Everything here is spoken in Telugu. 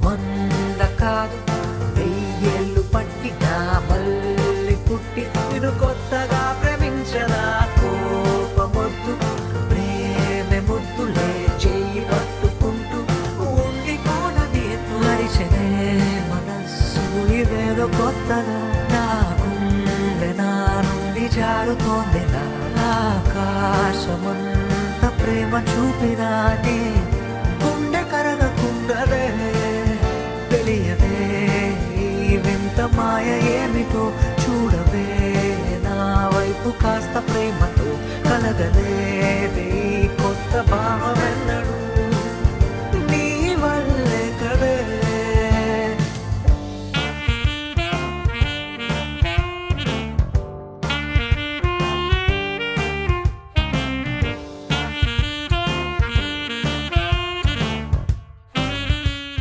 వంద కాదు వెయ్యేళ్ళు పట్టినా మళ్ళీ పుట్టి నేను కొత్తగా ప్రేమించనా కోపమొద్దు ప్రేమే ముద్దులే చెయ్యి పట్టుకుంటూ ఉండిపోనది నడిచనే మనస్సు ఇదేదో కొత్తగా నా గుండె నా నుండి జారుతోంది నా ఆకాశమంత ప్రేమ చూపినానే గుండె కరగకుండదే తెలియదే ఈ వింత మాయ ఏమిటో చూడవే నా వైపు కాస్త ప్రేమతో కలగలేదే ఈ కొత్త భావం